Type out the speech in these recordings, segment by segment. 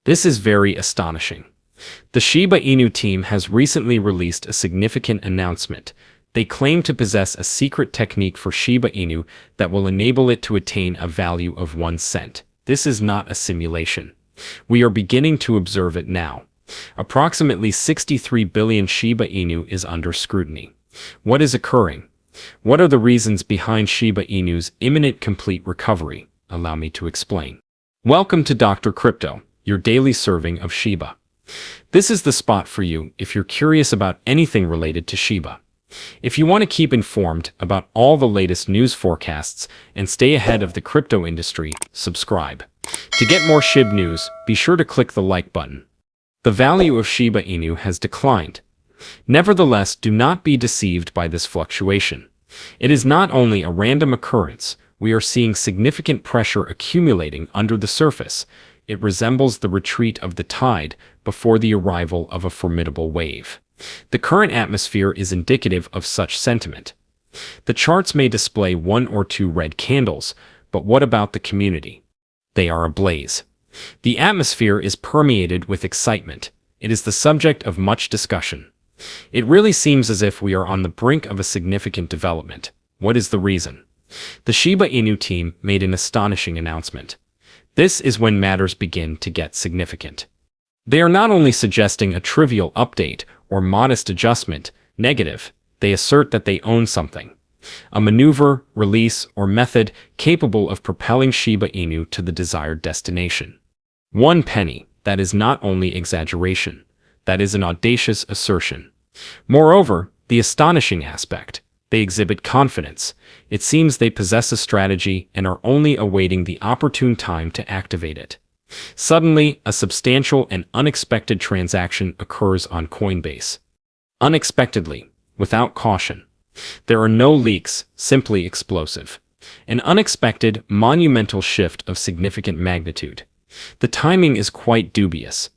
This is very astonishing. The Shiba Inu team has recently released a significant announcement. They claim to possess a secret technique for Shiba Inu that will enable it to attain a value of 1 cent. This is not a simulation. We are beginning to observe it now. Approximately 63 billion Shiba Inu is under scrutiny. What is occurring? What are the reasons behind Shiba Inu's imminent complete recovery? Allow me to explain. Welcome to Dr. Crypto, your daily serving of Shiba. This is the spot for you if you're curious about anything related to Shiba. If you want to keep informed about all the latest news forecasts and stay ahead of the crypto industry, subscribe. To get more Shib news, be sure to click the like button. The value of Shiba Inu has declined. Nevertheless, do not be deceived by this fluctuation. It is not only a random occurrence, we are seeing significant pressure accumulating under the surface. It resembles the retreat of the tide before the arrival of a formidable wave. The current atmosphere is indicative of such sentiment. The charts may display 1 or 2 red candles, but what about the community? They are ablaze. The atmosphere is permeated with excitement. It is the subject of much discussion. It really seems as if we are on the brink of a significant development. What is the reason? The Shiba Inu team made an astonishing announcement. This is when matters begin to get significant. They are not only suggesting a trivial update or modest adjustment, negative, they assert that they own something. A maneuver, release, or method capable of propelling Shiba Inu to the desired destination. 1 penny, that is not only exaggeration, that is an audacious assertion. Moreover, the astonishing aspect, they exhibit confidence. It seems they possess a strategy and are only awaiting the opportune time to activate it. Suddenly, a substantial and unexpected transaction occurs on Coinbase. Unexpectedly, without caution. There are no leaks, simply explosive. An unexpected, monumental shift of significant magnitude. The timing is quite dubious.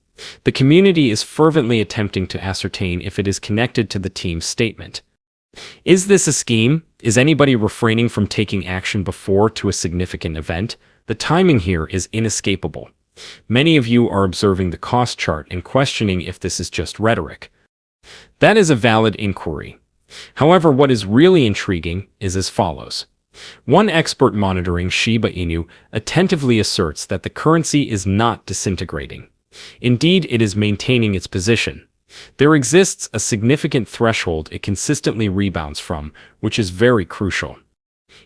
The community is fervently attempting to ascertain if it is connected to the team's statement. Is this a scheme? Is anybody refraining from taking action before to a significant event? The timing here is inescapable. Many of you are observing the cost chart and questioning if this is just rhetoric. That is a valid inquiry. However, what is really intriguing is as follows. One expert monitoring Shiba Inu attentively asserts that the currency is not disintegrating. Indeed, it is maintaining its position. There exists a significant threshold it consistently rebounds from, which is very crucial.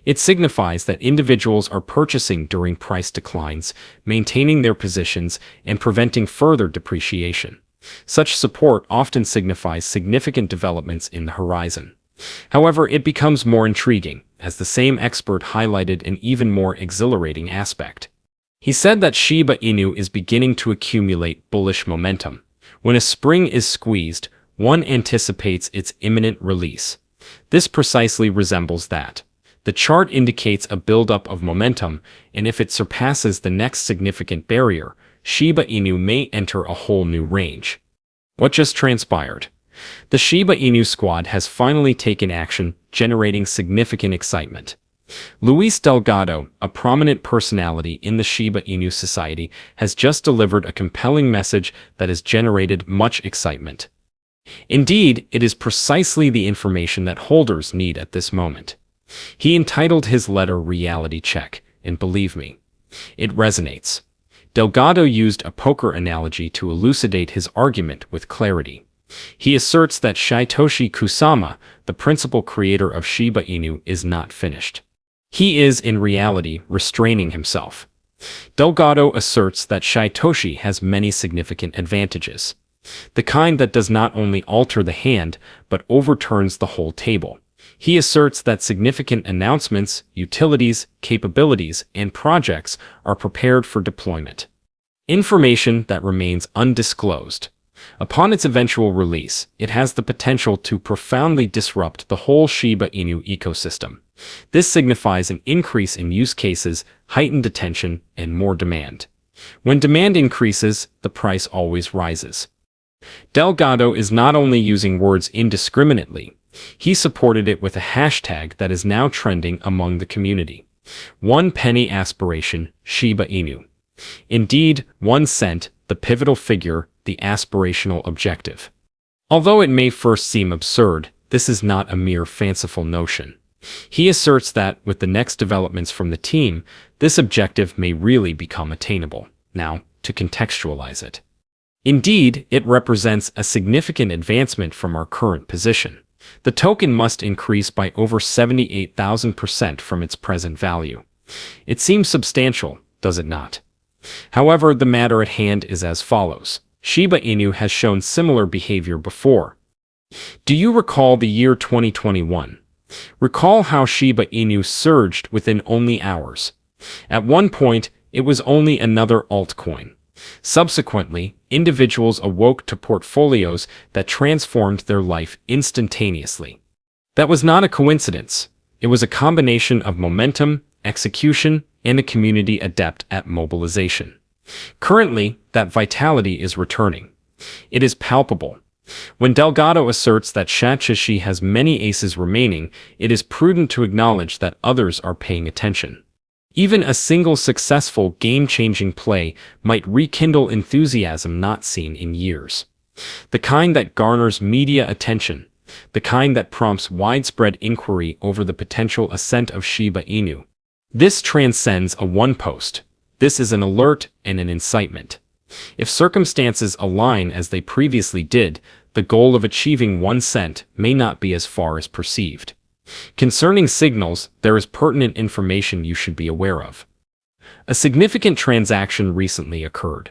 It signifies that individuals are purchasing during price declines, maintaining their positions, and preventing further depreciation. Such support often signifies significant developments in the horizon. However, it becomes more intriguing, as the same expert highlighted an even more exhilarating aspect. He said that Shiba Inu is beginning to accumulate bullish momentum. When a spring is squeezed, one anticipates its imminent release. This precisely resembles that. The chart indicates a buildup of momentum, and if it surpasses the next significant barrier, Shiba Inu may enter a whole new range. What just transpired? The Shiba Inu squad has finally taken action, generating significant excitement. Luis Delgado, a prominent personality in the Shiba Inu society, has just delivered a compelling message that has generated much excitement. Indeed, it is precisely the information that holders need at this moment. He entitled his letter Reality Check, and believe me, it resonates. Delgado used a poker analogy to elucidate his argument with clarity. He asserts that Satoshi Kusama, the principal creator of Shiba Inu, is not finished. He is, in reality, restraining himself. Delgado asserts that Satoshi has many significant advantages. The kind that does not only alter the hand, but overturns the whole table. He asserts that significant announcements, utilities, capabilities, and projects are prepared for deployment. Information that remains undisclosed. Upon its eventual release, it has the potential to profoundly disrupt the whole Shiba Inu ecosystem. This signifies an increase in use cases, heightened attention, and more demand. When demand increases, the price always rises. Delgado is not only using words indiscriminately, he supported it with a hashtag that is now trending among the community. 1 penny aspiration, Shiba Inu. Indeed, 1 cent, the pivotal figure, the aspirational objective. Although it may first seem absurd, this is not a mere fanciful notion. He asserts that, with the next developments from the team, this objective may really become attainable. Now, to contextualize it. Indeed, it represents a significant advancement from our current position. The token must increase by over 78,000% from its present value. It seems substantial, does it not? However, the matter at hand is as follows. Shiba Inu has shown similar behavior before. Do you recall the year 2021? Recall how Shiba Inu surged within only hours. At one point, it was only another altcoin. Subsequently, individuals awoke to portfolios that transformed their life instantaneously. That was not a coincidence. It was a combination of momentum, execution, and a community adept at mobilization. Currently, that vitality is returning. It is palpable. When Delgado asserts that Shatshishi has many aces remaining, it is prudent to acknowledge that others are paying attention. Even a single successful game-changing play might rekindle enthusiasm not seen in years. The kind that garners media attention, the kind that prompts widespread inquiry over the potential ascent of Shiba Inu. This transcends a one post. This is an alert and an incitement. If circumstances align as they previously did, the goal of achieving 1 cent may not be as far as perceived. Concerning signals, there is pertinent information you should be aware of. A significant transaction recently occurred.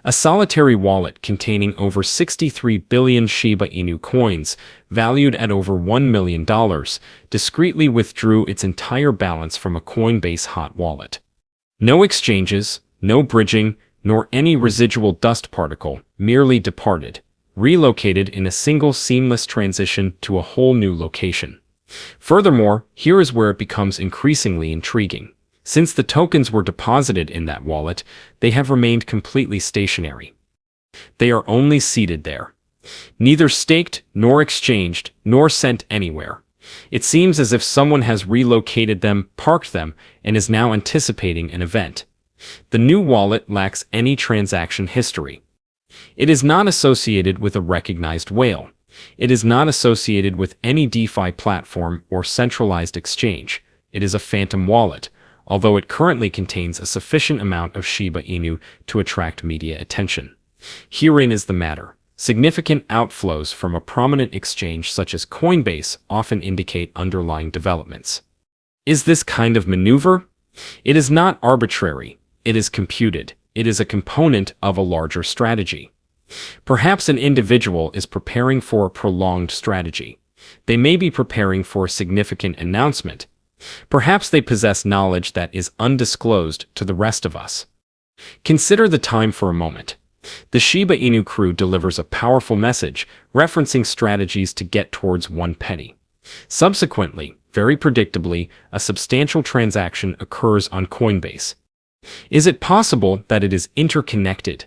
A solitary wallet containing over 63 billion Shiba Inu coins, valued at over $1 million, discreetly withdrew its entire balance from a Coinbase hot wallet. No exchanges, no bridging, nor any residual dust particle, merely departed, relocated in a single seamless transition to a whole new location. Furthermore, here is where it becomes increasingly intriguing. Since the tokens were deposited in that wallet, they have remained completely stationary. They are only seated there. Neither staked, nor exchanged, nor sent anywhere. It seems as if someone has relocated them, parked them, and is now anticipating an event. The new wallet lacks any transaction history. It is not associated with a recognized whale. It is not associated with any DeFi platform or centralized exchange. It is a phantom wallet, although it currently contains a sufficient amount of Shiba Inu to attract media attention. Herein is the matter. Significant outflows from a prominent exchange such as Coinbase often indicate underlying developments. Is this kind of maneuver? It is not arbitrary. It is computed. It is a component of a larger strategy. Perhaps an individual is preparing for a prolonged strategy. They may be preparing for a significant announcement. Perhaps they possess knowledge that is undisclosed to the rest of us. Consider the time for a moment. The Shiba Inu crew delivers a powerful message, referencing strategies to get towards 1 penny. Subsequently, very predictably, a substantial transaction occurs on Coinbase. Is it possible that it is interconnected?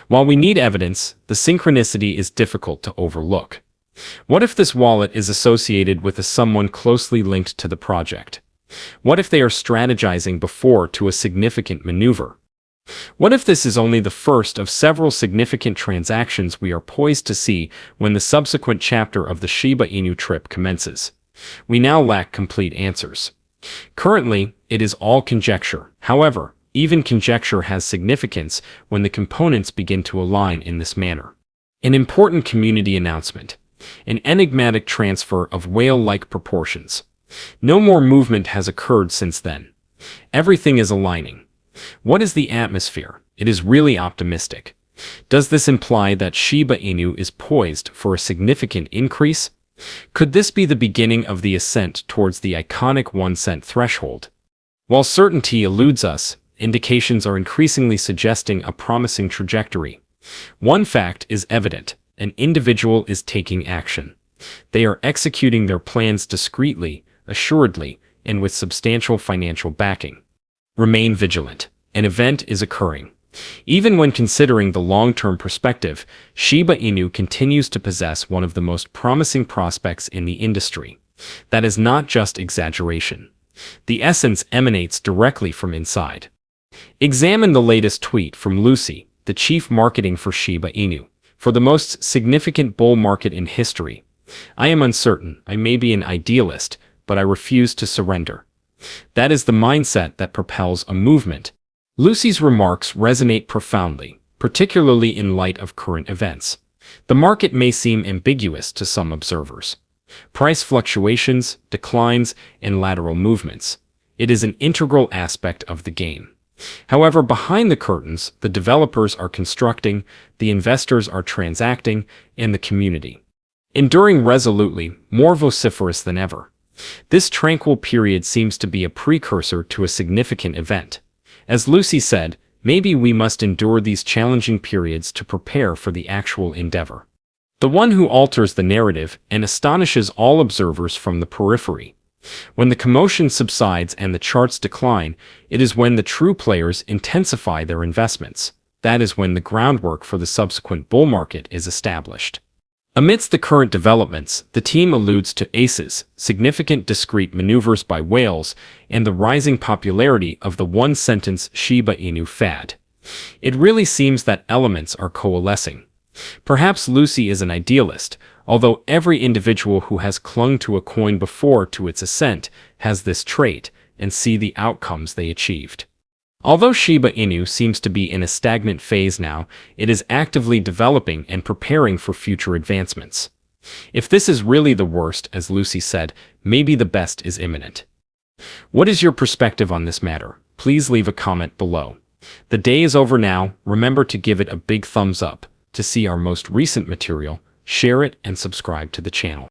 While we need evidence, the synchronicity is difficult to overlook. What if this wallet is associated with someone closely linked to the project? What if they are strategizing before to a significant maneuver? What if this is only the first of several significant transactions we are poised to see when the subsequent chapter of the Shiba Inu trip commences? We now lack complete answers. Currently, it is all conjecture. However, even conjecture has significance when the components begin to align in this manner. An important community announcement. An enigmatic transfer of whale-like proportions. No more movement has occurred since then. Everything is aligning. What is the atmosphere? It is really optimistic. Does this imply that Shiba Inu is poised for a significant increase? Could this be the beginning of the ascent towards the iconic 1 cent threshold? While certainty eludes us, indications are increasingly suggesting a promising trajectory. One fact is evident. An individual is taking action. They are executing their plans discreetly, assuredly, and with substantial financial backing. Remain vigilant. An event is occurring. Even when considering the long-term perspective, Shiba Inu continues to possess one of the most promising prospects in the industry. That is not just exaggeration. The essence emanates directly from inside. Examine the latest tweet from Lucy, the chief marketing for Shiba Inu. For the most significant bull market in history, I am uncertain. I may be an idealist, but I refuse to surrender. That is the mindset that propels a movement. Lucy's remarks resonate profoundly, particularly in light of current events. The market may seem ambiguous to some observers. Price fluctuations, declines, and lateral movements. It is an integral aspect of the game. However, behind the curtains, the developers are constructing, the investors are transacting, and the community enduring resolutely, more vociferous than ever. This tranquil period seems to be a precursor to a significant event. As Lucy said, maybe we must endure these challenging periods to prepare for the actual endeavor. The one who alters the narrative and astonishes all observers from the periphery. When the commotion subsides and the charts decline, it is when the true players intensify their investments. That is when the groundwork for the subsequent bull market is established. Amidst the current developments, the team alludes to aces, significant discrete maneuvers by whales, and the rising popularity of the one-sentence Shiba Inu fad. It really seems that elements are coalescing. Perhaps Lucy is an idealist, although every individual who has clung to a coin before to its ascent has this trait, and see the outcomes they achieved. Although Shiba Inu seems to be in a stagnant phase now, it is actively developing and preparing for future advancements. If this is really the worst, as Lucy said, maybe the best is imminent. What is your perspective on this matter? Please leave a comment below. The day is over now. Remember to give it a big thumbs up. To see our most recent material, share it and subscribe to the channel.